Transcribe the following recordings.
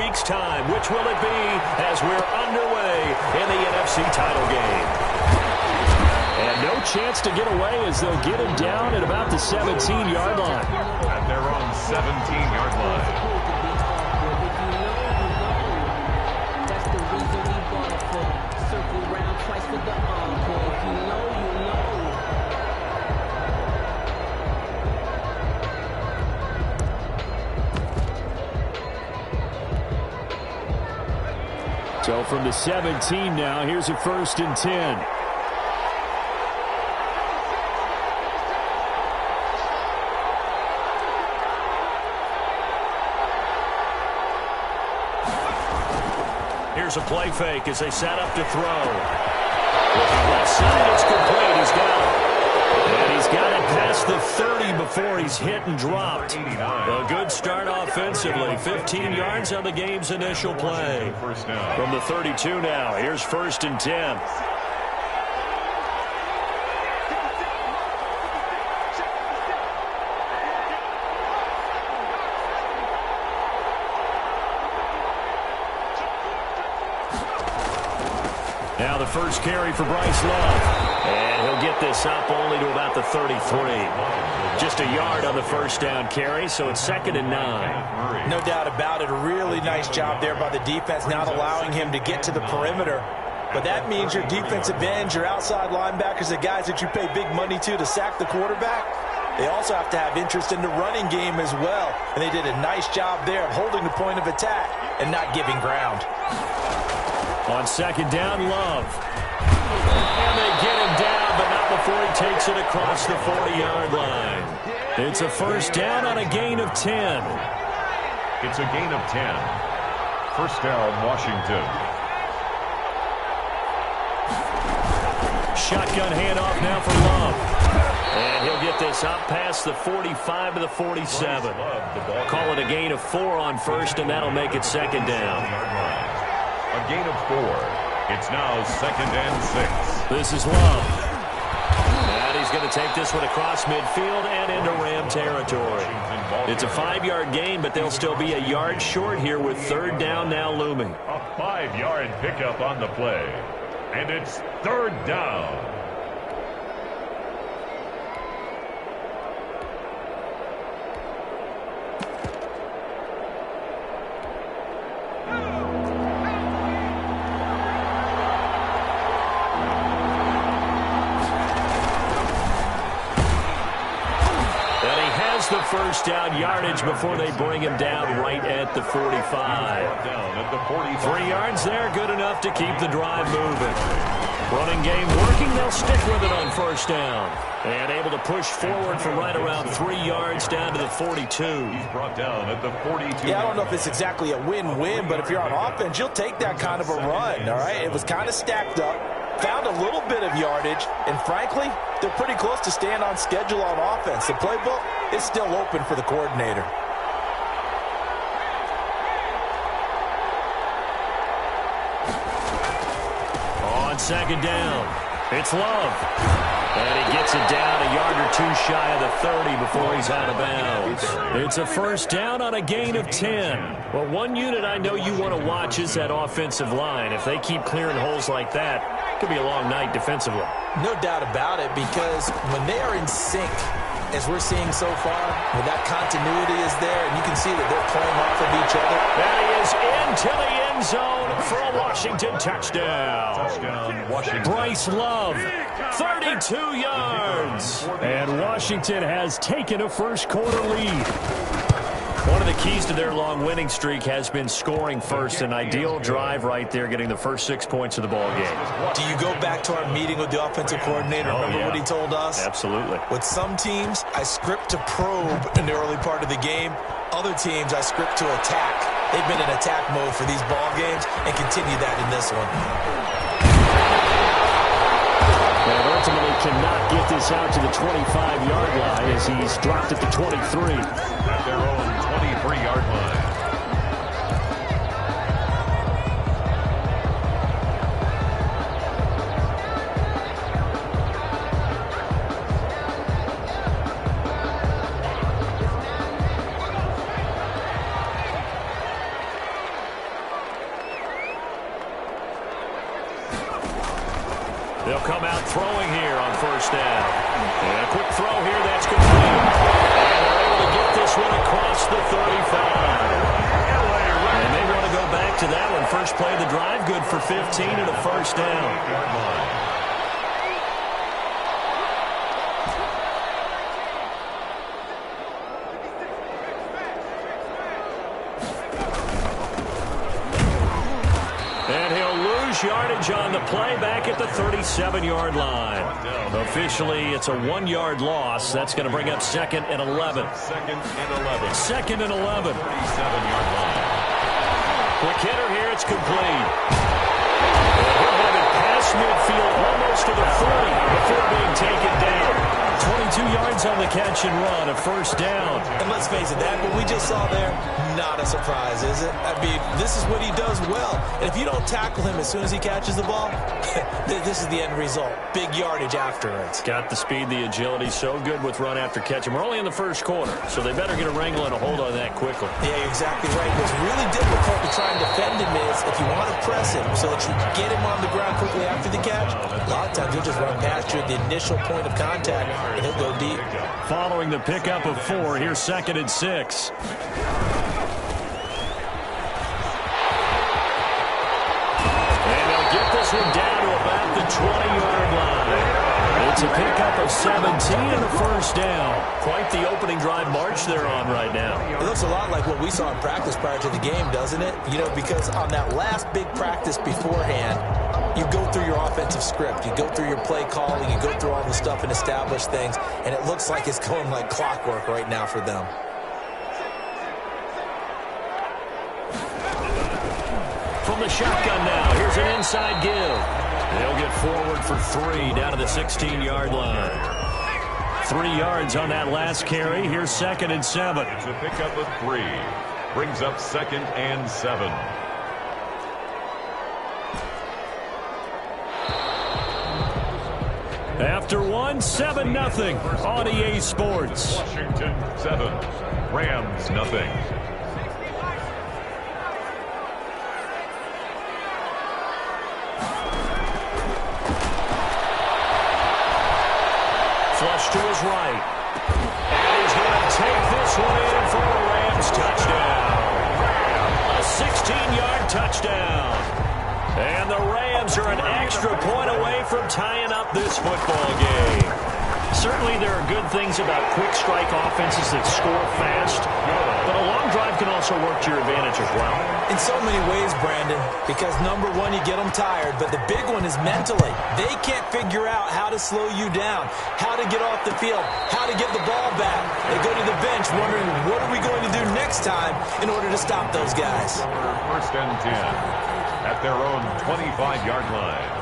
week's time. Which will it be as we're underway in the NFC title game? And no chance to get away as they'll get him down at about the 17-yard line. At their own 17-yard line. So from the 17 now, here's a 1st and 10. Here's a play fake as they set up to throw. Looking left side, it's complete. He's got it. And he's got it past the 30 before he's hit and dropped. A good start offensively. 15 yards on the game's initial play. From the 32 now, here's 1st and 10. Now the first carry for Bryce Love. And he'll get this up only to about the 33. Just a yard on the first down carry, so it's 2nd and 9. No doubt about it. A really nice job there by the defense, not allowing him to get to the perimeter. But that means your defensive ends, your outside linebackers, the guys that you pay big money to sack the quarterback, they also have to have interest in the running game as well. And they did a nice job there of holding the point of attack and not giving ground. On 2nd down, Love. And they get him down, but not before he takes it across the 40-yard line. It's a 1st down on a gain of 10. It's a gain of 10. 1st down, Washington. Shotgun handoff now for Love. And he'll get this up past the 45 to the 47. Call it a gain of 4 on 1st, and that'll make it 2nd down. A gain of 4. It's now 2nd and 6. This is Love. And he's going to take this one across midfield and into Ram territory. It's a 5-yard gain, but they'll still be a yard short here with 3rd down now looming. A 5-yard pickup on the play. And it's 3rd down. The 1st down yardage before they bring him down right at the 45. 3 yards there, good enough to keep the drive moving. Running game working, they'll stick with it on 1st down. And able to push forward from right around 3 yards down to the 42. He's brought down at the 42. Yeah, I don't know if it's exactly a win-win, but if you're on offense, you'll take that kind of a run, all right? It was kind of stacked up. Found a little bit of yardage, and frankly, they're pretty close to staying on schedule on offense. The playbook is still open for the coordinator. On 2nd down, it's Love. And he gets it down a yard or 2 shy of the 30 before he's out of bounds. It's a 1st down on a gain of 10. Well, one unit I know you want to watch is that offensive line. If they keep clearing holes like that, it could be a long night defensively. No doubt about it, because when they are in sync, as we're seeing so far, when that continuity is there, and you can see that they're playing off of each other. And he is into the end zone for a Washington touchdown. Touchdown, Washington. Bryce Love, 32 yards. And Washington has taken a first-quarter lead. One of the keys to their long winning streak has been scoring first. An ideal drive right there, getting the first 6 points of the ball game. Do you go back to our meeting with the offensive coordinator? Remember what he told us? Absolutely. With some teams, I script to probe in the early part of the game. Other teams, I script to attack. They've been in attack mode for these ball games and continue that in this one. And ultimately cannot get this out to the 25-yard line as he's dropped at the 23. At their own 23-yard line. They'll come out throwing here on first down. And a quick throw here, that's complete. And they're able to get this one across the 35. And they want to go back to that one. First play of the drive, good for 15 and a first down. And he'll lose yardage on the play back at the 37-yard line. Officially, it's a 1-yard loss. That's going to bring up 2nd and 11. 2nd and 11. 37-yard line. Quick hitter here. It's complete. He'll have it past midfield almost to the 40 before being taken down. 22 yards on the catch and run, a first down. And let's face it, that what we just saw there, not a surprise, is it? I mean, this is what he does well. And if you don't tackle him as soon as he catches the ball, this is the end result. Big yardage afterwards. Got the speed, the agility, so good with run after catch. And we're only in the first quarter, so they better get a wrangle and a hold on that quickly. Yeah, you're exactly right. What's really difficult to try and defend him is if you want to press him so that you get him on the ground quickly after the catch, a lot of times he'll just run past you at the initial point of contact, and he'll go deep. Following the pickup of 4, here's 2nd and 6. And they'll get this one down to about the 20-yard line. It's a pickup of 17 and a first down. Quite the opening drive march they're on right now. It looks a lot like what we saw in practice prior to the game, doesn't it? You know, because on that last big practice beforehand, you go through your offensive script. You go through your play calling. You go through all the stuff and establish things. And it looks like it's going like clockwork right now for them. From the shotgun now, here's an inside give. They'll get forward for 3 down to the 16-yard line. 3 yards on that last carry. Here's 2nd and 7. It's a pickup of 3. Brings up 2nd and 7. After 1, 7-0 on EA Sports. Washington 7, Rams nothing. Flush to his right. And he's going to take this one in for a Rams touchdown. A 16-yard touchdown. And the Rams are an extra point away from tying up this football game. Certainly there are good things about quick strike offenses that score fast, but a long drive can also work to your advantage as well. In so many ways, Brandon, because number one, you get them tired, but the big one is mentally. They can't figure out how to slow you down, how to get off the field, how to get the ball back. They go to the bench wondering, what are we going to do next time in order to stop those guys? First and 10 at their own 25-yard line.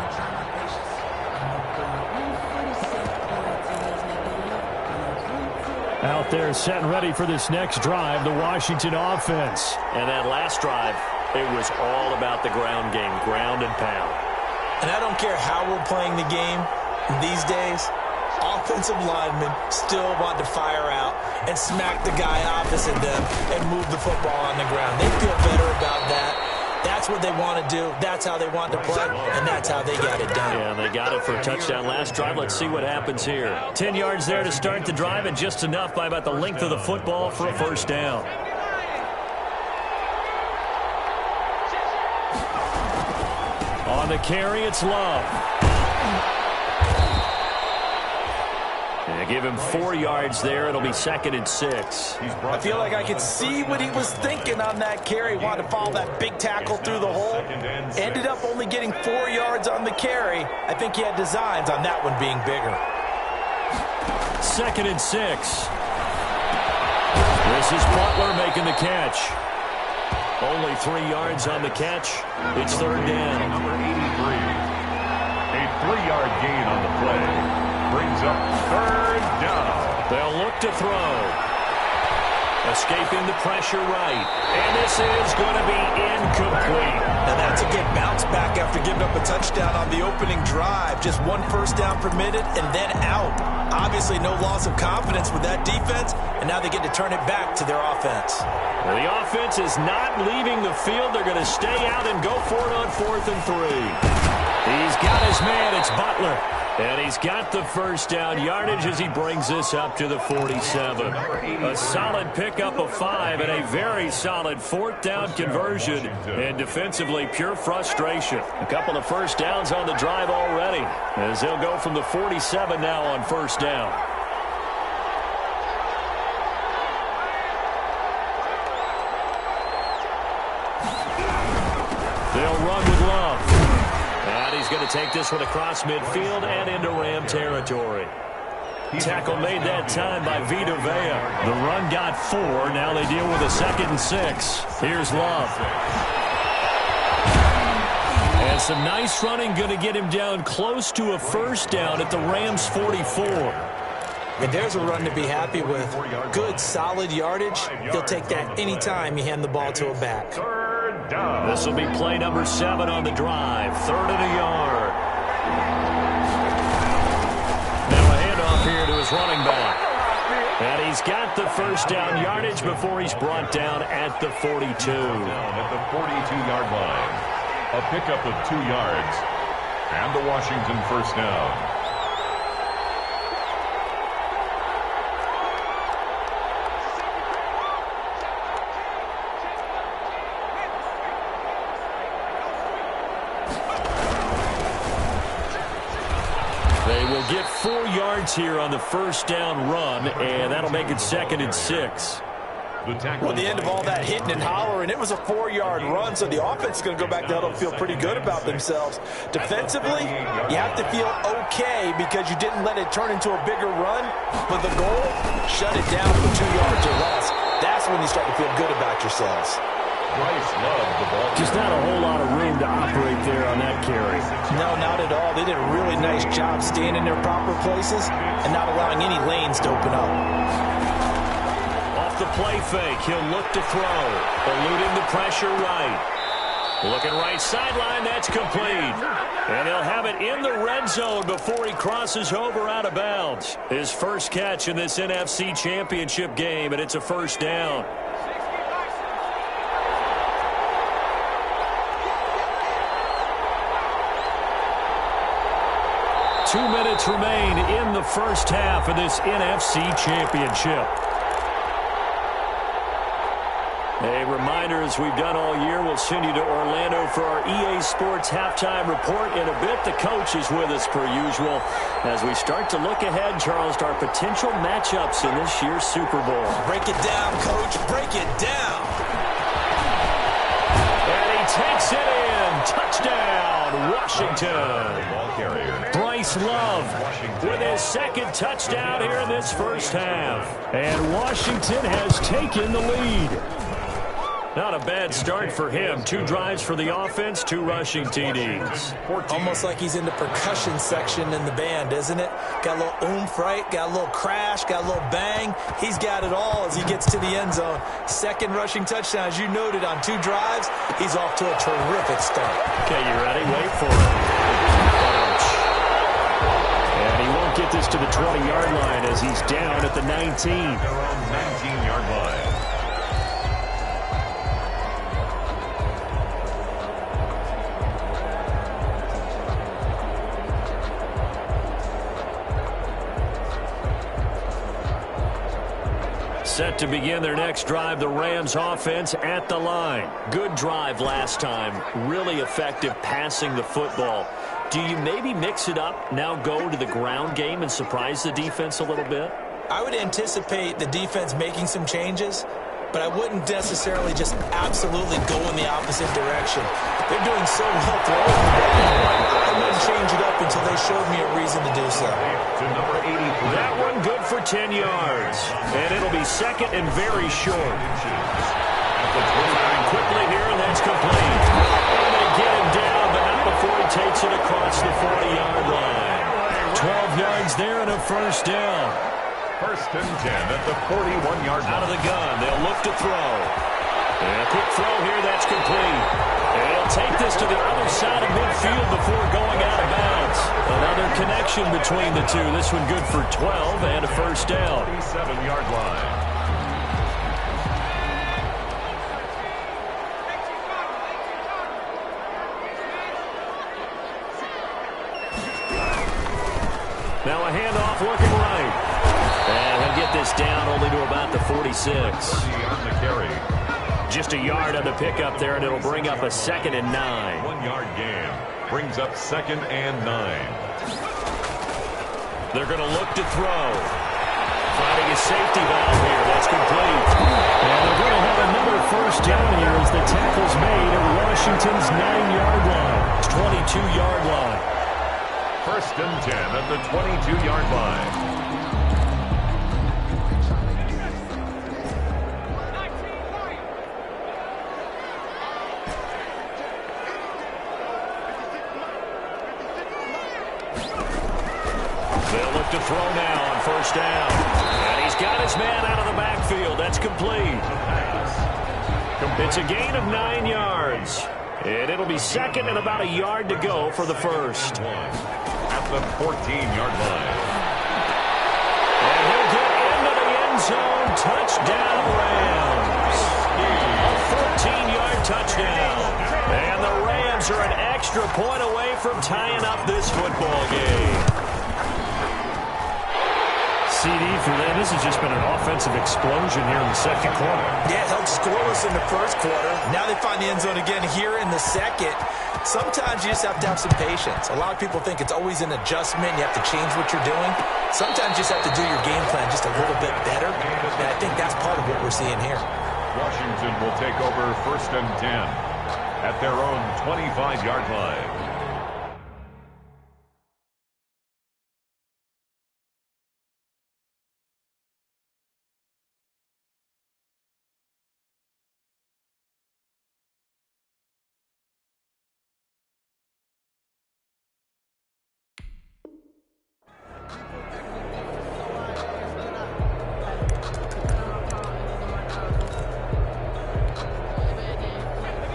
Out there set and ready for this next drive, the Washington offense. And that last drive, it was all about the ground game, ground and pound. And I don't care how we're playing the game these days, offensive linemen still want to fire out and smack the guy opposite them and move the football on the ground. They feel better about that. That's what they want to do. That's how they want to play, and that's how they got it done. Yeah, they got it for a touchdown last drive. Let's see what happens here. 10 yards there to start the drive, and just enough by about the length of the football for a first down. On the carry, it's Love. Give him 4 yards there. It'll be 2nd and 6. I feel like I could see what he was thinking on that carry. Wanted to follow that big tackle through the hole. Ended up only getting 4 yards on the carry. I think he had designs on that one being bigger. 2nd and 6. This is Butler making the catch. Only 3 yards on the catch. It's 3rd down. Number 83. A 3-yard gain on the play. Brings up 3rd down. They'll look to throw. Escaping the pressure right. And this is going to be incomplete. And that's a good bounce back after giving up a touchdown on the opening drive. Just 1 first down permitted and then out. Obviously no loss of confidence with that defense, and and now they get to turn it back to their offense. Well, the offense is not leaving the field. They're going to stay out and go for it on 4th and 3. He's got his man. It's Butler. And he's got the first down yardage as he brings this up to the 47. A solid pickup of 5 and a very solid 4th down conversion. And defensively, pure frustration. A couple of first downs on the drive already as they'll go from the 47 now on 1st down. They'll run with Love. And he's going to take this one across midfield and into Ram territory. Tackle made that time by Vita Vea. The run got 4. Now they deal with a 2nd and 6. Here's Love. And some nice running going to get him down close to a first down at the Rams 44. And there's a run to be happy with. Good, solid yardage. He'll take that anytime you hand the ball to a back. This will be play number 7 on the drive. 3rd and a yard. Now a handoff here to his running back. And he's got the first down yardage before he's brought down at the 42. At the 42-yard line. A pickup of 2 yards. And the Washington first down. Get 4 yards here on the first down run, and that'll make it 2nd and 6. Well, the end of all that hitting and hollering, it was a 4-yard run, so the offense is going to go back to huddle and feel pretty good about themselves. Defensively, you have to feel okay because you didn't let it turn into a bigger run, but the goal, shut it down for 2 yards or less. That's when you start to feel good about yourselves. Just not a whole lot of room to operate there on that carry. No, not at all. They did a really nice job staying in their proper places and not allowing any lanes to open up. Off the play fake, he'll look to throw. Eluding the pressure right. Looking right sideline, that's complete. And they'll have it in the red zone before he crosses over out of bounds. His first catch in this NFC Championship game, and it's a first down. 2 minutes remain in the first half of this NFC Championship. A reminder, as we've done all year, we'll send you to Orlando for our EA Sports halftime report. In a bit, the coach is with us per usual as we start to look ahead, Charles, to our potential matchups in this year's Super Bowl. Break it down, Coach. Break it down. And he takes it in. Touchdown, Washington. Ball carrier. Bryce Love with his 2nd touchdown here in this first half. And Washington has taken the lead. Not a bad start for him. 2 drives for the offense, 2 rushing TDs. Almost like he's in the percussion section in the band, isn't it? Got a little oomph, right? Got a little crash, got a little bang. He's got it all as he gets to the end zone. 2nd rushing touchdown, as you noted, on 2 drives. He's off to a terrific start. Okay, you ready? Wait for it. And he won't get this to the 20-yard line as he's down at the 19. 19-yard line. Set to begin their next drive, the Rams offense at the line. Good drive last time. Really effective passing the football. Do you maybe mix it up, now go to the ground game and surprise the defense a little bit? I would anticipate the defense making some changes, but I wouldn't necessarily just absolutely go in the opposite direction. They're doing so well throwing the ball. I wouldn't change it up until they showed me a reason to do so. That one good for 10 yards. And it'll be 2nd and very short. Quickly here, and that's complete. And they get him down, but not before he takes it across the 40-yard line. 12 yards there and a first down. 1st and 10 at the 41-yard line. Out of the gun, they'll look to throw. And a quick throw here, that's complete. And he'll take this to the other side of midfield before going out of bounds. Another connection between the two. This one good for 12 and a first down. 37-yard line. Now a handoff looking right. And he'll get this down only to about the 46. On the carry. Just a yard on the pickup there, and it'll bring up a 2nd and 9. 1 yard gain. Brings up 2nd and 9. They're going to look to throw. Finding a safety valve here. That's complete. And they're going to have another first down here as the tackle's made at Washington's 9-yard line. 22-yard line. 1st and 10 at the 22-yard line. They'll look to throw now on 1st down. And he's got his man out of the backfield. That's complete. It's a gain of 9 yards. And it'll be 2nd and about a yard to go for the first. At the 14-yard line. And he'll get into the end zone. Touchdown, Rams. A 14-yard touchdown. And the Rams are an extra point away from tying up this football game. CD for them. This has just been an offensive explosion here in the 2nd quarter. Yeah, held scoreless in the 1st quarter. Now they find the end zone again here in the 2nd. Sometimes you just have to have some patience. A lot of people think it's always an adjustment. You have to change what you're doing. Sometimes you just have to do your game plan just a little bit better. And I think that's part of what we're seeing here. Washington will take over 1st and 10 at their own 25-yard line.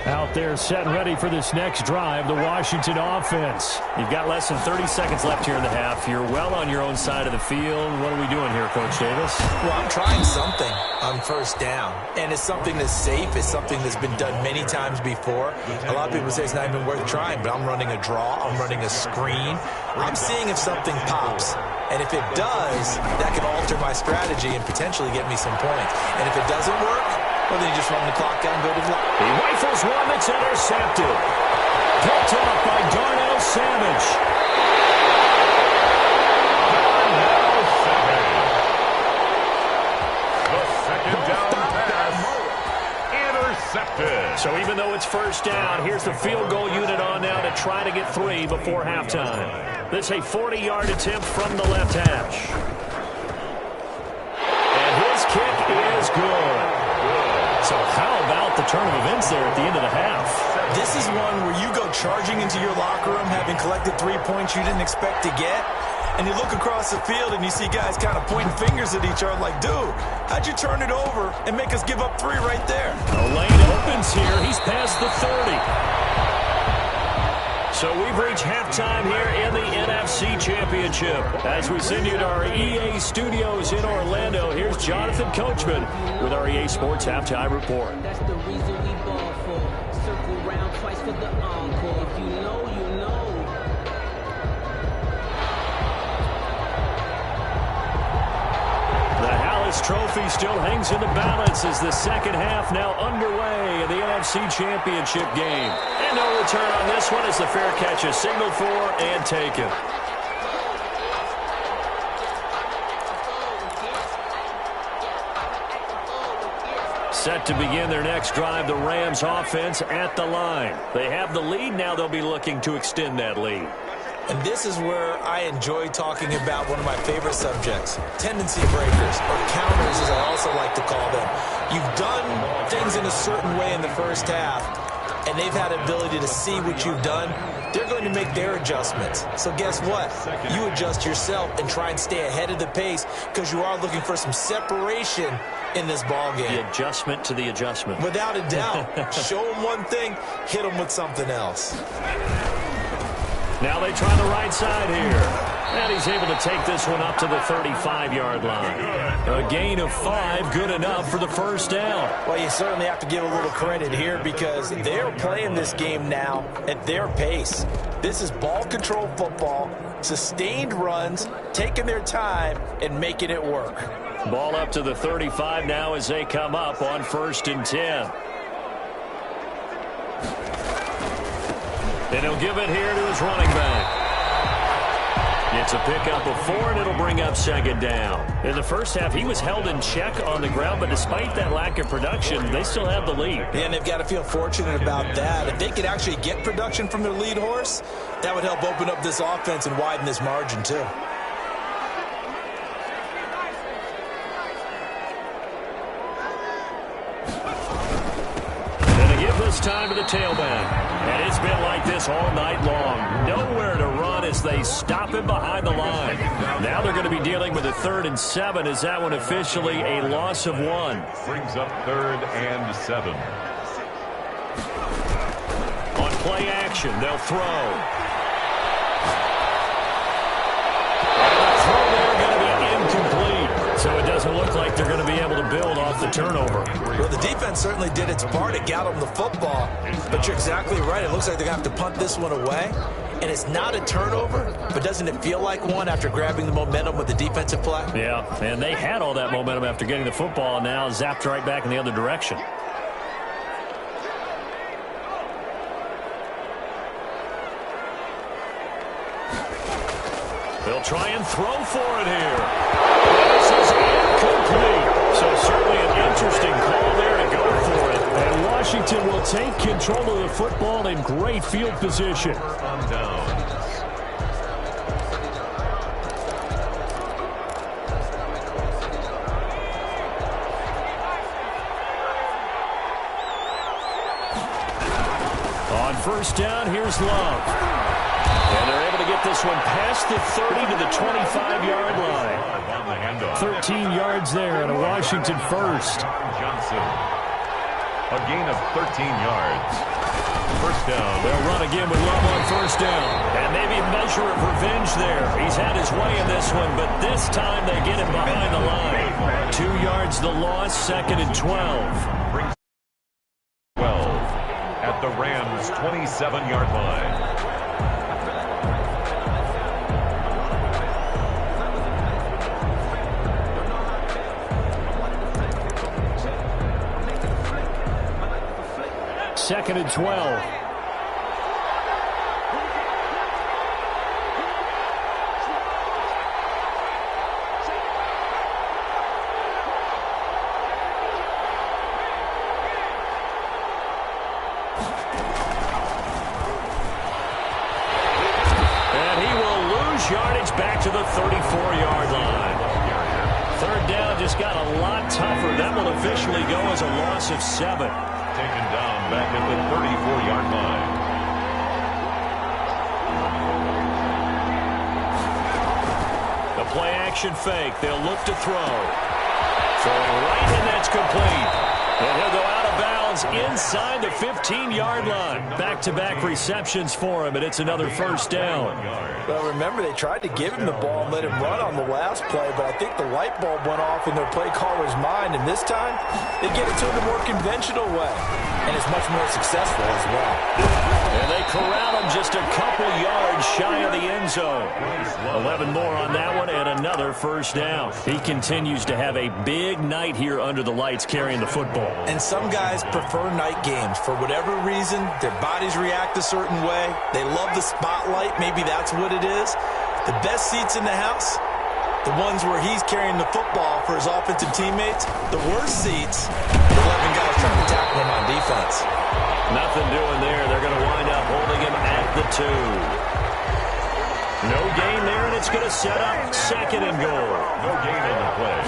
Out there set and ready for this next drive, the Washington offense. You've got less than 30 seconds left here in the half. You're well on your own side of the field. What are we doing here, Coach Davis? Well, I'm trying something on 1st down, and it's something that's safe. It's something that's been done many times before. A lot of people say it's not even worth trying, but I'm running a draw. I'm running a screen. I'm seeing if something pops. And if it does, that can alter my strategy and potentially get me some points. And if it doesn't work, well, then you just run the clock down and go to the line. He rifles one that's intercepted. Picked up by Darnell Savage. Darnell Savage. The 2nd down pass. Intercepted. So even though it's 1st down, here's the field goal unit on now to try to get 3 before halftime. This is a 40-yard attempt from the left hash. And his kick is good. So how about the turn of events there at the end of the half? This is one where you go charging into your locker room having collected 3 points you didn't expect to get. And you look across the field and you see guys kind of pointing fingers at each other like, dude, how'd you turn it over and make us give up 3 right there? The lane opens here. He's past the 30. So we've reached halftime here in the NFC Championship. As we send you to our EA studios in Orlando, here's Jonathan Coachman with our EA Sports Halftime Report. That's the reason we ball for. Circle round twice for the encore. If you know, you know. The Hallis Trophy still hangs in the balance as the 2nd half now underway in the NFC Championship game. And no return on this one as the fair catch is signaled for and taken. Set to begin their next drive, the Rams offense at the line. They have the lead. Now they'll be looking to extend that lead. And this is where I enjoy talking about one of my favorite subjects, tendency breakers, or counters as I also like to call them. You've done things in a certain way in the 1st half, and they've had ability to see what you've done. They're going to make their adjustments. So guess what? You adjust yourself and try and stay ahead of the pace because you are looking for some separation in this ball game. The adjustment to the adjustment. Without a doubt. Show them one thing, hit them with something else. Now they try the right side here. And he's able to take this one up to the 35-yard line. A gain of 5, good enough for the first down. Well, you certainly have to give a little credit here because they're playing this game now at their pace. This is ball control football, sustained runs, taking their time, and making it work. Ball up to the 35 now as they come up on 1st and 10. And he'll give it here to his running back. It's a pickup of 4, and it'll bring up 2nd down. In the first half, he was held in check on the ground, but despite that lack of production, they still have the lead. Yeah, and they've got to feel fortunate about that. If they could actually get production from their lead horse, that would help open up this offense and widen this margin, too. This time to the tailback. And it's been like this all night long. Nowhere to run as they stop him behind the line. Now they're going to be dealing with a 3rd and 7 as that one officially a loss of 1. Brings up 3rd and 7. On play action, they'll throw. And the throw there going to be incomplete. So it doesn't look like they're going to be able to build off the turnover. Well, the defense certainly did its part to get them the football, but you're exactly right. It looks like they're going to have to punt this one away, and it's not a turnover, but doesn't it feel like one after grabbing the momentum with the defensive play? Yeah, and they had all that momentum after getting the football, and now zapped right back in the other direction. They'll try and throw for it here. This is incomplete. So certainly an interesting call there to go for it. And Washington will take control of the football in great field position. On downs. On 1st down, here's Love. And they're able to get this one past the 30 to the 25-yard line. 13 yards there and a Washington first. Johnson. A gain of 13 yards. 1st down. They'll run again with Love on 1st down. And maybe a measure of revenge there. He's had his way in this one, but this time they get him behind the line. 2 yards the loss, 2nd and 12. 12 at the Rams' 27-yard line. Second and 12. Yardage back to the 34-yard line. 3rd down just got a lot tougher. That will officially go as a loss of 7. Taken down back at the 34-yard line. The play action fake. They'll look to throw. Throwing right, and that's complete. And he'll go out of bounds inside the 15-yard line. Back-to-back receptions for him, and it's another 1st down. Well, remember, they tried to give him the ball and let him run on the last play, but I think the light bulb went off in their play caller's mind, and this time they get it to him the more conventional way, and it's much more successful as well. And they corral him just a couple yards shy of the end zone. 11 more on that one, and another 1st down. He continues to have a big night here under the lights carrying the football. And some guys prefer night games. For whatever reason, their bodies react a certain way. They love the spotlight. Maybe that's what it is. The best seats in the house, the ones where he's carrying the football for his offensive teammates. The worst seats, the 11 guys trying to tackle him on defense. Nothing doing there. They're going to wind up holding him at the 2. No gain there, and it's going to set up 2nd and goal. No gain on the play.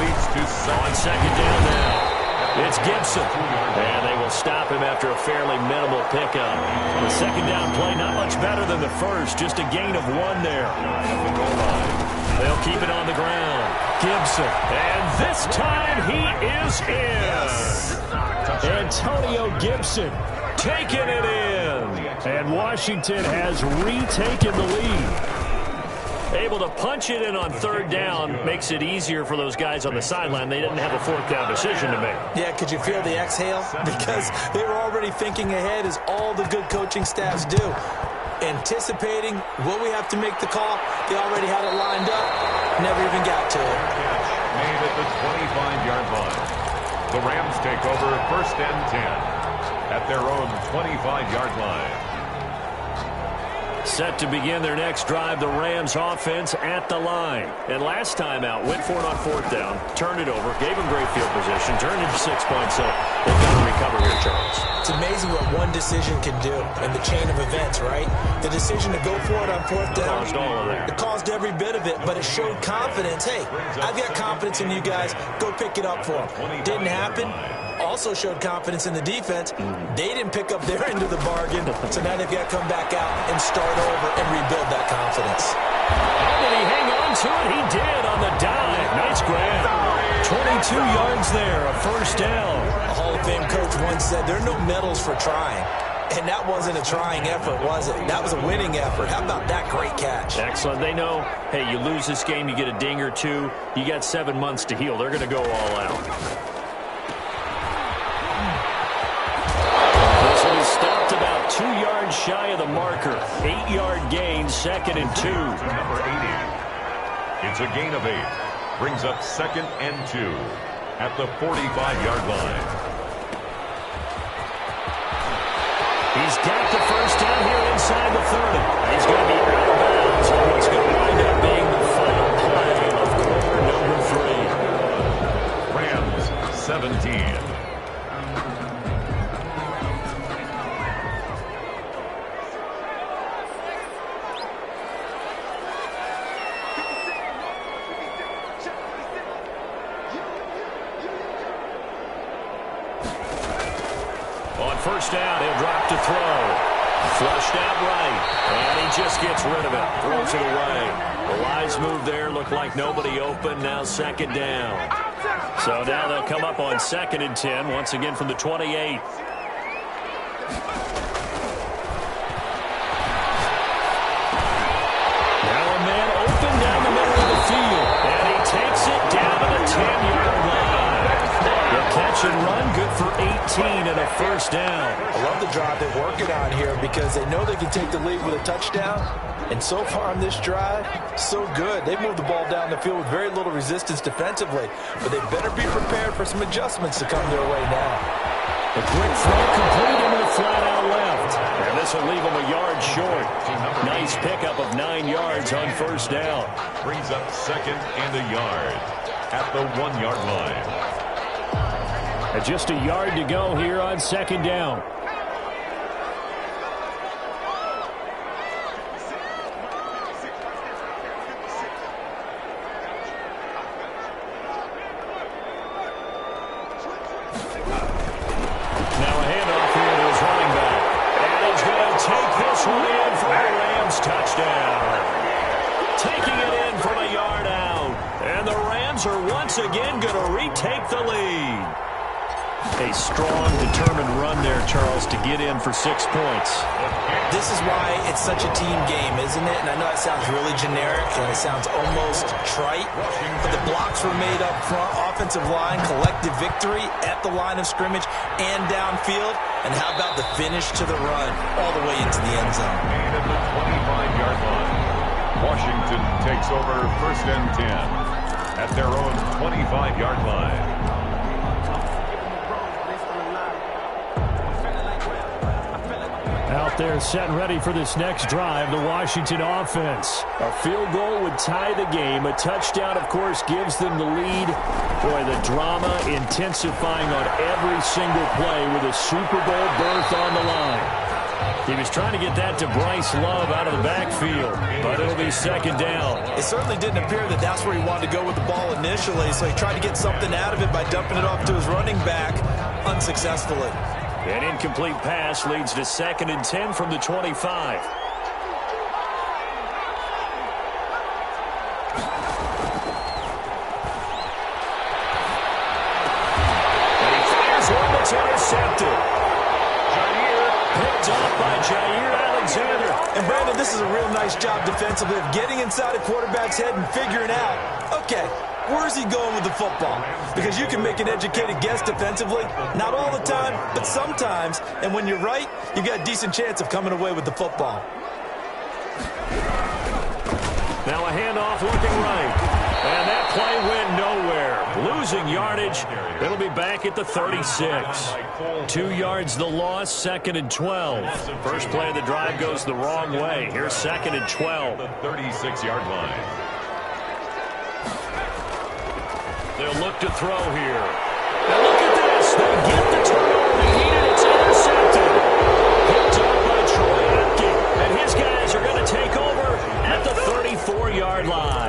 Leads to on 2nd down now. It's Gibson. And they will stop him after a fairly minimal pickup. The 2nd down play, not much better than the first. Just a gain of 1 there. They'll keep it on the ground. Gibson. And this time he is in. Antonio Gibson taking it in. And Washington has retaken the lead. Able to punch it in on third down makes it easier for those guys on the sideline. They didn't have a fourth down decision to make. Yeah, could you feel the exhale? Because they were already thinking ahead, as all the good coaching staffs do. Anticipating, will we have to make the call? They already had it lined up. Never even got to it. Made at the 25-yard line. The Rams take over first and 10 at their own 25-yard line. Set to begin their next drive, the Rams offense at the line. And last time out, went for it on fourth down, turned it over, gave them great field position, turned into 6 points, so they've got to recover here, Charles. It's amazing what one decision can do in the chain of events, right? The decision to go for it on fourth down. Caused all of that. It caused every bit of it, but it showed confidence. Hey, I've got confidence in you guys. Go pick it up for them. Didn't happen. Also showed confidence in the defense. They didn't pick up their end of the bargain, so now they've got to come back out and start over and rebuild that confidence. How did he hang on to it? He did on the dive. Nice grab. 22 yards there, a first down. A Hall of Fame coach once said, there are no medals for trying. And that wasn't a trying effort, was it? That was a winning effort. How about that great catch? Excellent. They know, hey, you lose this game, you get a ding or two. You got 7 months to heal. They're going to go all out. Stopped about 2 yards shy of the marker. 8-yard gain, second and 2. Number 80. It's a gain of 8. Brings up second and 2 at the 45-yard line. He's got the first down here inside the 30. He's going to be out of bounds on what's going to wind up being the final play of quarter number 3. Rams 17. First down, he'll drop to throw. Flushed out right, and he just gets rid of it. Throws it away. The wise move there. Looked like nobody open. Now second down. So now they'll come up on second and 10, once again from the 28. Now a man open down the middle of the field, and he takes it down to the 10-yard line. The catch and run, good for 18 and a first down. I love the drive they're working on here because they know they can take the lead with a touchdown. And so far on this drive, so good. They've moved the ball down the field with very little resistance defensively. But they better be prepared for some adjustments to come their way now. A quick throw complete into the flat out left. And this will leave them a yard short. Nice pickup of 9 yards on first down. Brings up second and a yard at the 1-yard line. And just a yard to go here on second down. Now a handoff here to his running back. And he's going to take this one in for a Rams touchdown. Taking it in from a yard out. And the Rams are once again going to retake the lead. A strong, determined run there, Charles, to get in for 6 points. This is why it's such a team game, isn't it? And I know it sounds really generic and it sounds almost trite, but the blocks were made up front, offensive line, collective victory at the line of scrimmage and downfield. And how about the finish to the run all the way into the end zone? Made at the 25-yard line. Washington takes over first and 10 at their own 25-yard line. Out there set and ready for this next drive, the Washington offense. A field goal would tie the game. A touchdown, of course, gives them the lead. Boy, the drama intensifying on every single play with a Super Bowl berth on the line. He was trying to get that to Bryce Love out of the backfield, but it'll be second down. It certainly didn't appear that that's where he wanted to go with the ball initially, so he tried to get something out of it by dumping it off to his running back unsuccessfully. An incomplete pass leads to second and 10 from the 25. And he fires one that's intercepted. Picked picked off by Jair Alexander. And Brandon, this is a real nice job defensively of getting inside a quarterback's head and figuring out, okay, where's he going with the football? Because you can make an educated guess defensively. Not all the time, but sometimes. And when you're right, you've got a decent chance of coming away with the football. Now a handoff looking right. And that play went nowhere. Losing yardage. It'll be back at the 36. 2 yards the loss, 2nd and 12. First play of the drive goes the wrong way. Here's 2nd and 12. The 36-yard line. They'll look to throw here. Now look at this. They get the turnover. And it's intercepted. Picked up by Troy Apke. And his guys are going to take over at the 34-yard line.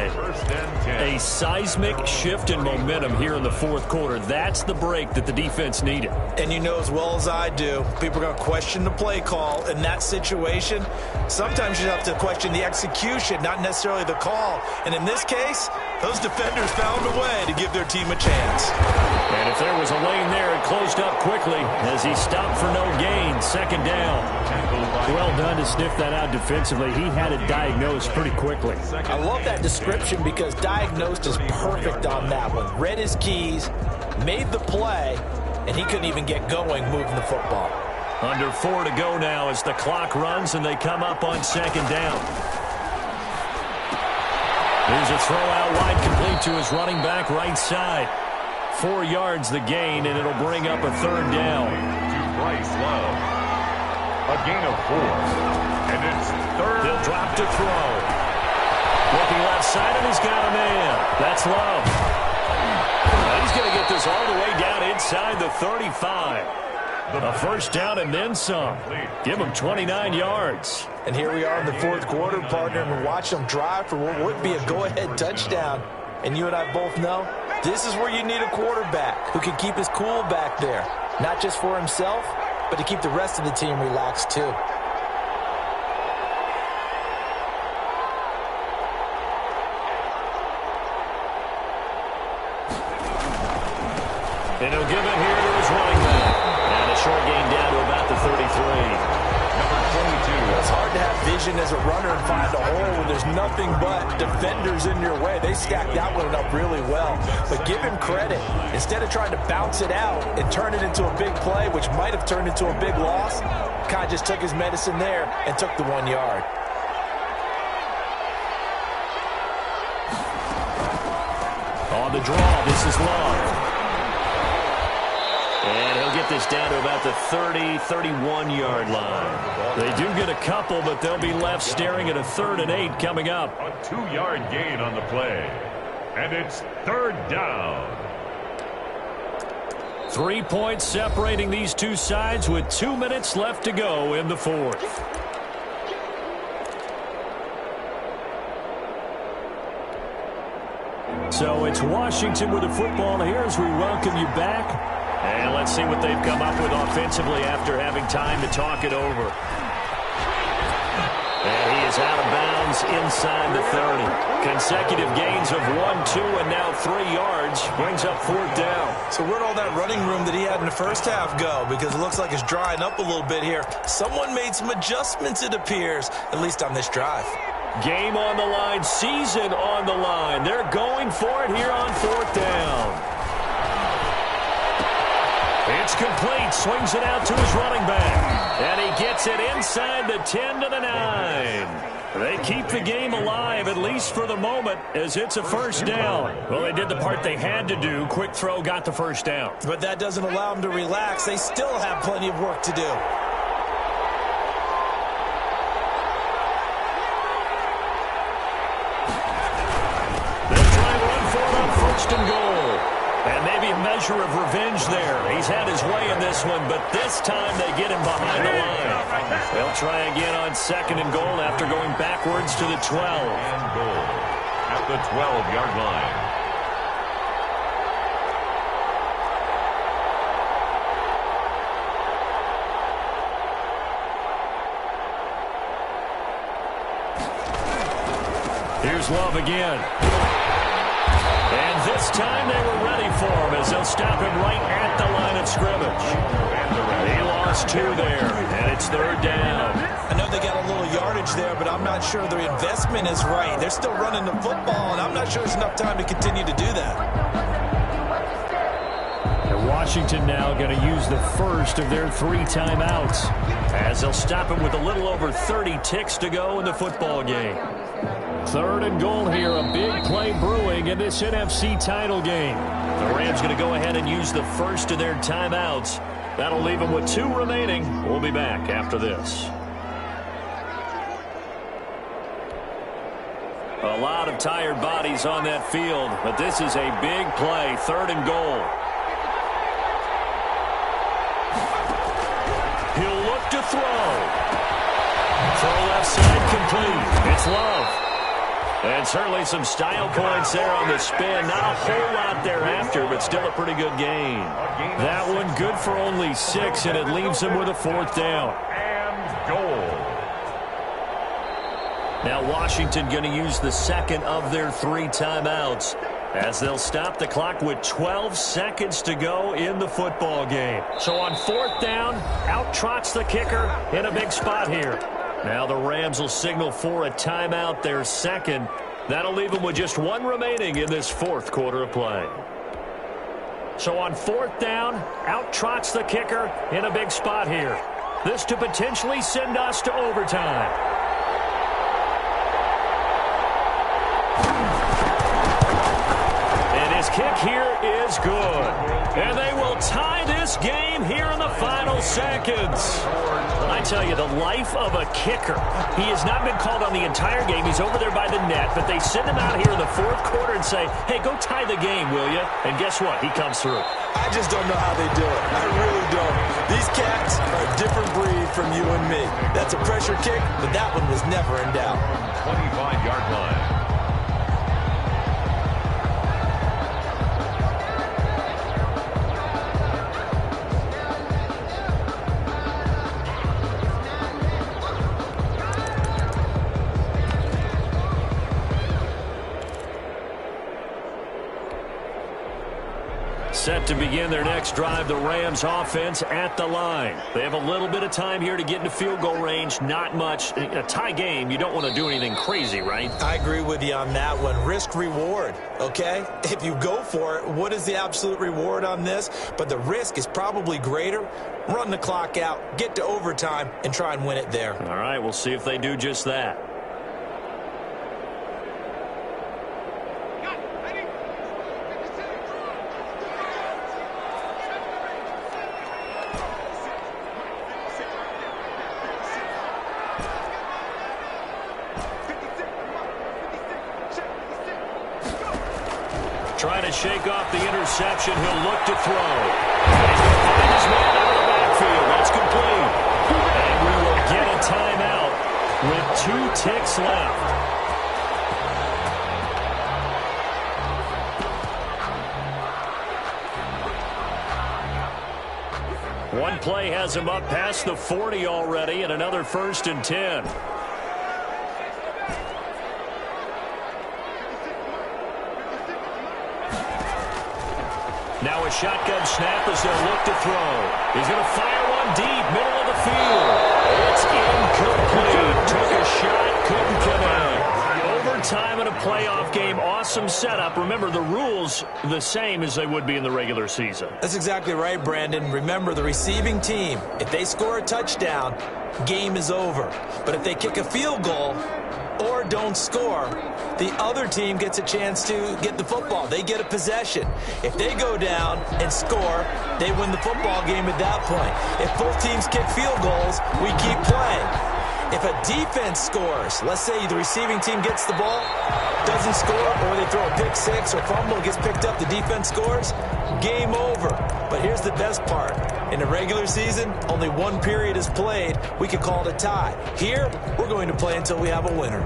A seismic shift in momentum here in the fourth quarter. That's the break that the defense needed. And you know as well as I do, people are going to question the play call in that situation. Sometimes you have to question the execution, not necessarily the call. And in this case, those defenders found a way to give their team a chance. And if there was a lane there, it closed up quickly as he stopped for no gain. 2nd down. Well done to sniff that out defensively. He had it diagnosed pretty quickly. I love that description because diagnosed is perfect on that one. Read his keys, made the play, and he couldn't even get going moving the football. Under 4 to go now as the clock runs and they come up on 2nd down. Here's a throw out wide complete to his running back right side. 4 yards the gain, and it'll bring up a 3rd down. To Bryce Love. A gain of 4. And it's 3rd. He'll drop to throw. Looking left side, and he's got a man. That's Love. Now he's going to get this all the way down inside the 35. A 1st down and then some. Give him 29 yards. And here we are in the fourth quarter, partner, and watch them drive for what would be a go-ahead touchdown. And you and I both know this is where you need a quarterback who can keep his cool back there. Not just for himself, but to keep the rest of the team relaxed too. And he'll give it here to his running back. And a short gain down to about the 33. Number 22. It's hard to have vision as a runner and find a hole when there's nothing but defenders in your way. They stacked that one up really well. But give him credit. Instead of trying to bounce it out and turn it into a big play, which might have turned into a big loss, Kai just took his medicine there and took the 1 yard. On the draw, this is Love. And he'll get this down to about the 30, 31-yard line. They do get a couple, but they'll be left staring at a 3rd and 8 coming up. A 2-yard gain on the play. And it's 3rd down. 3 points separating these two sides with 2 minutes left to go in the fourth. So it's Washington with the football here as we welcome you back. And let's see what they've come up with offensively after having time to talk it over. And he is out of bounds inside the 30. Consecutive gains of 1, 2, and now 3 yards brings up 4th down. So where'd all that running room that he had in the first half go? Because it looks like it's drying up a little bit here. Someone made some adjustments, it appears, at least on this drive. Game on the line, season on the line. They're going for it here on 4th down. It's complete. Swings it out to his running back. And he gets it inside the 10 to the 9. They keep the game alive, at least for the moment, as it's a 1st down. Well, they did the part they had to do. Quick throw got the 1st down. But that doesn't allow them to relax. They still have plenty of work to do. They'll try and run for it on 1st and goal. And maybe a measure of revenge there. He's had his way in this one, but this time they get him behind the line. They'll try again on 2nd and goal after going backwards to the 12. And goal at the 12-yard line. Here's Love again. And this time they were ready for him as they'll stop him right at the line of scrimmage. He lost 2 there, and it It's third down. I know they got a little yardage there, but I'm not sure the investment is right. They're still running the football, and I'm not sure there's enough time to continue to do that. And Washington now going to use the first of their 3 timeouts as they'll stop it with a little over 30 ticks to go in the football game. Third and goal here, a big play brewing in this NFC title game. The Rams going to go ahead and use the first of their timeouts. That'll leave them with 2 remaining. We'll be back after this. A lot of tired bodies on that field, but this is a big play, third and goal. He'll look to throw. Throw left side complete. It's Love. And certainly some style points there on the spin. Not a whole lot thereafter, but still a pretty good gain. That one good for only 6, and it leaves him with a 4th down. And goal. Now Washington going to use the second of their 3 timeouts as they'll stop the clock with 12 seconds to go in the football game. So on 4th down, out trots the kicker in a big spot here. Now the Rams will signal for a timeout, their second. That'll leave them with just 1 remaining in this 4th quarter of play. So on 4th down, out trots the kicker in a big spot here. This to potentially send us to overtime. And his kick here is good. And they will tie this game here in the final seconds. I tell you, the life of a kicker. He has not been called on the entire game. He's over there by the net, but they send him out here in the 4th quarter and say, hey, go tie the game, will you? And guess what? He comes through. I just don't know how they do it. I really don't. These cats are a different breed from you and me. That's a pressure kick, but that one was never in doubt. 25-yard line. Set to begin their next drive, the Rams offense at the line. They have a little bit of time here to get into field goal range. Not much. In a tie game, you don't want to do anything crazy, right? I agree with you on that one. Risk reward, okay? If you go for it, what is the absolute reward on this? But the risk is probably greater. Run the clock out, get to overtime, and try and win it there. All right, we'll see if they do just that. Trying to shake off the interception. He'll look to throw. And he's going to find his man out of the backfield. That's complete. And we will get a timeout with 2 ticks left. One play has him up past the 40 already, and another 1st and 10. Now a shotgun snap as they'll look to throw. He's going to fire one deep, middle of the field. It's incomplete. Took a shot, couldn't connect. Overtime in a playoff game, awesome setup. Remember, the rules the same as they would be in the regular season. That's exactly right, Brandon. Remember, the receiving team, if they score a touchdown, game is over. But if they kick a field goal or don't score, the other team gets a chance to get the football. They get a possession. If they go down and score, they win the football game at that point. If both teams kick field goals, we keep playing. If a defense scores, let's say the receiving team gets the ball, doesn't score, or they throw a pick 6 or fumble, gets picked up, the defense scores, game over. But here's the best part. In the regular season, only 1 period is played. We could call it a tie. Here, we're going to play until we have a winner.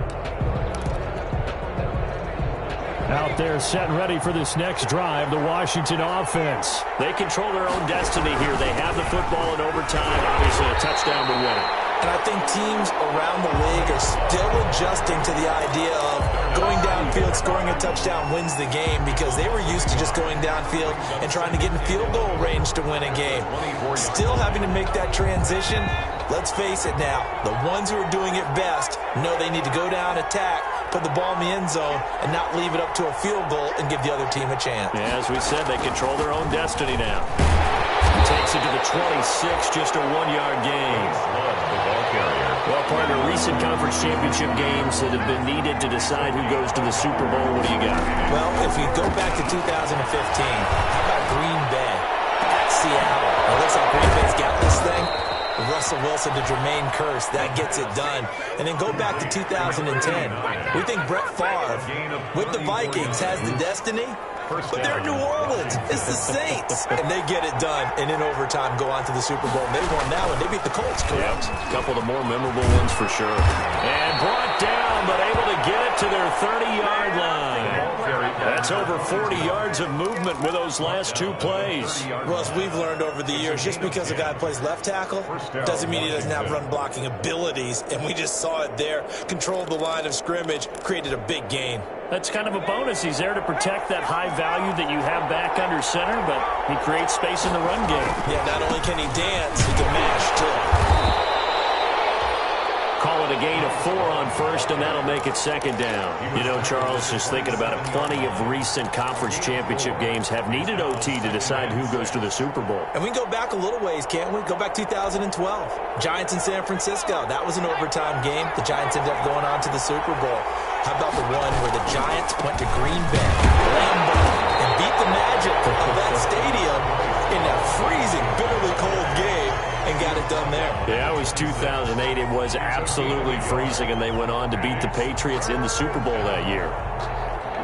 Out there set and ready for this next drive, the Washington offense. They control their own destiny here. They have the football in overtime. Obviously, a touchdown would win it. And I think teams around the league are still adjusting to the idea of going downfield, scoring a touchdown wins the game, because they were used to just going downfield and trying to get in field goal range to win a game. Still having to make that transition. Let's face it now, the ones who are doing it best know they need to go down, attack, put the ball in the end zone, and not leave it up to a field goal and give the other team a chance. Yeah, as we said, they control their own destiny now. Takes it to the 26, just a 1-yard gain. Well, partner, recent conference championship games that have been needed to decide who goes to the Super Bowl. What do you got? Well, if we go back to 2015, how about Green Bay at Seattle? It looks like Green Bay's got this thing. Russell Wilson to Jermaine Kearse, that gets it done. And then go back to 2010. We think Brett Favre, with the Vikings, has the destiny, but they're in New Orleans. It's the Saints. And they get it done. And in overtime, go on to the Super Bowl. They won that one. They beat the Colts, correct? Yeah, a couple of the more memorable ones for sure. And brought down, but able to get it to their 30-yard line. That's over 40 yards of movement with those last two plays. Well, as we've learned over the years, just because a guy plays left tackle doesn't mean he doesn't have run-blocking abilities. And we just saw it there. Controlled the line of scrimmage, created a big gain. That's kind of a bonus. He's there to protect that high value that you have back under center, but he creates space in the run game. Yeah, not only can he dance, he can mash, too. Call it a gain of 4 on first, and that'll make it second down. You know, Charles, just thinking about it, plenty of recent conference championship games have needed OT to decide who goes to the Super Bowl. And we can go back a little ways, can't we? Go back 2012. Giants in San Francisco. That was an overtime game. The Giants ended up going on to the Super Bowl. How about the one where the Giants went to Green Bay, Lambeau, and beat the Magic of that stadium in that freezing, bitterly cold game and got it done there? Yeah, it was 2008. It was absolutely freezing, and they went on to beat the Patriots in the Super Bowl that year.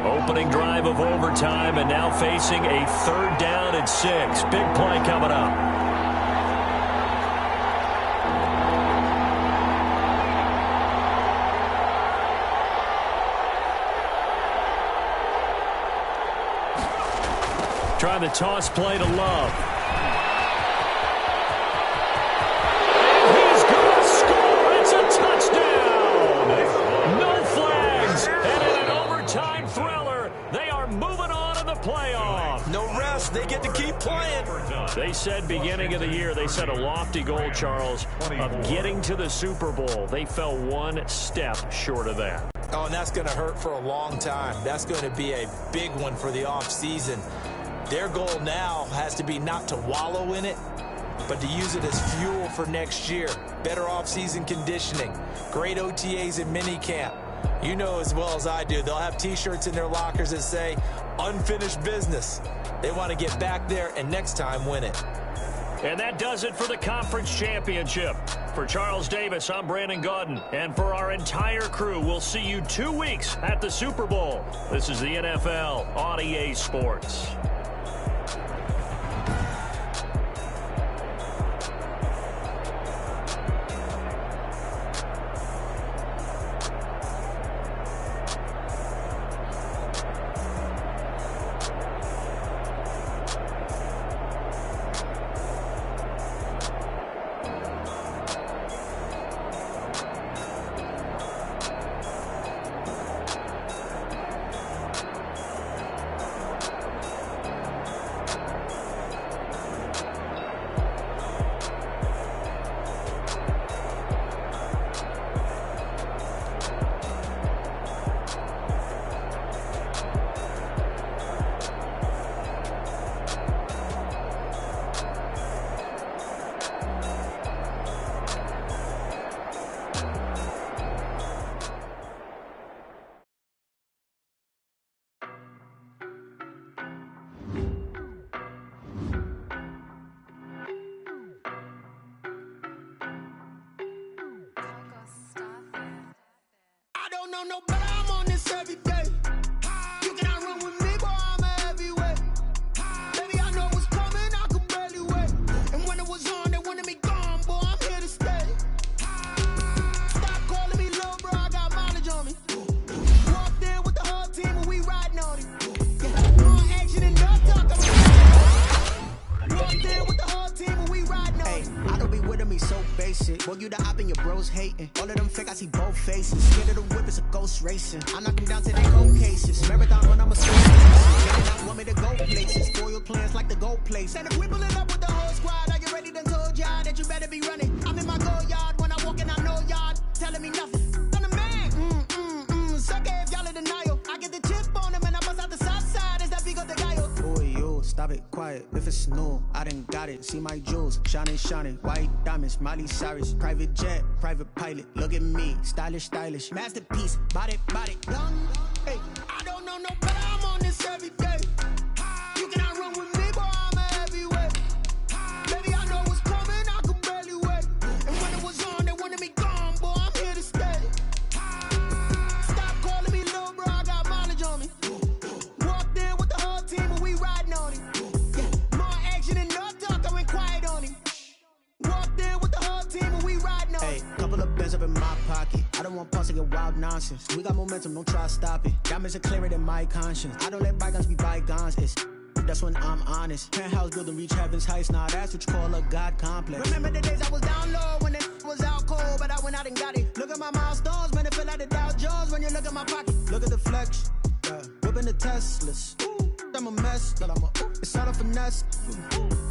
Opening drive of overtime, and now facing a 3rd down and 6. Big play coming up. Trying the toss play to Love. And he's going to score. It's a touchdown. No flags. And in an overtime thriller, they are moving on to the playoff. No rest. They get to keep playing. They said beginning of the year, they set a lofty goal, Charles, of getting to the Super Bowl. They fell one step short of that. Oh, and that's going to hurt for a long time. That's going to be a big one for the offseason. Their goal now has to be not to wallow in it, but to use it as fuel for next year. Better off-season conditioning, great OTAs and minicamp. You know as well as I do, they'll have T-shirts in their lockers that say, unfinished business. They want to get back there and next time win it. And that does it for the conference championship. For Charles Davis, I'm Brandon Gaudin. And for our entire crew, we'll see you 2 weeks at the Super Bowl. This is the NFL on EA Sports. No better, I'm on this every day. You cannot run with me, boy, I'm a heavyweight. Baby, I know what's coming, I could barely wait. And when it was on, they wanted me gone, boy, I'm here to stay. Stop calling me little bro, I got mileage on me. Walked in with the whole team and we riding on it. Yeah, more action and no talk. Walked in with the whole team and we riding on it. I don't be with me so basic. it. Boy, you the op and your bros hating. All of them fake, I see both faces. Scared of the whip, it's a ghost racing. I knock them down to their cold cases. Marathon when I'm a swing. Getting want me to go places. Spoil plans like the go place. And if we pulling up with the whole squad, are you ready? Done told y'all that you better be running. I'm in my go yard when I walk in, I know y'all telling me nothing. I'm the man. Suck it if y'all in denial. I get the chip on him and I bust out the south side. Is that Vigo the guy? Boy, yo, stop it, quiet. If it's new, I done got it. See my jewels, shining, shining. White diamonds, Miley Cyrus. Private jet, private pilot. Look at me, stylish, stylish. Masterpiece, body, young. Hey, I don't know no better. I'm on this every day. You cannot run with me, boy. I'm a heavyweight. Baby, I know what's coming. I could barely wait. And when it was on, they wanted me gone, boy. I'm here to stay. Stop calling me little bro. I got mileage on me. Walked in with the whole team and we riding on him. Yeah, more action and no talk. I went quiet on him. Walked in with the whole team and we riding on him. Hey, couple of bands up in my pocket. I don't want pause to get wild nonsense. We got momentum, don't try to stop it. Diamonds are clearer than my conscience. I don't let bygones be bygones. That's when I'm honest. Penthouse building, reach heaven's heights. Nah, that's what you call a God complex. Remember the days I was down low when it was out cold, but I went out and got it. Look at my milestones, man, it feel like the Dow Jones when you look at my pocket. Look at the flex, yeah. Whipping the Teslas. I'm a mess, but it's all a finesse.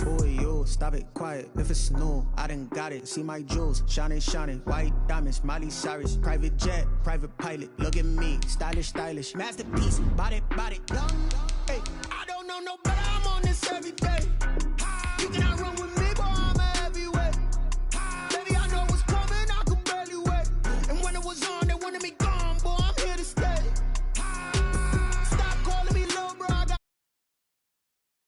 Boy, yo, stop it, quiet. If it's new, I done got it. See my jewels, shining, shining. White diamonds, Miley Cyrus. Private jet, private pilot. Look at me, stylish, stylish. Masterpiece, body, young. Hey, I don't know no better. I'm on this every day.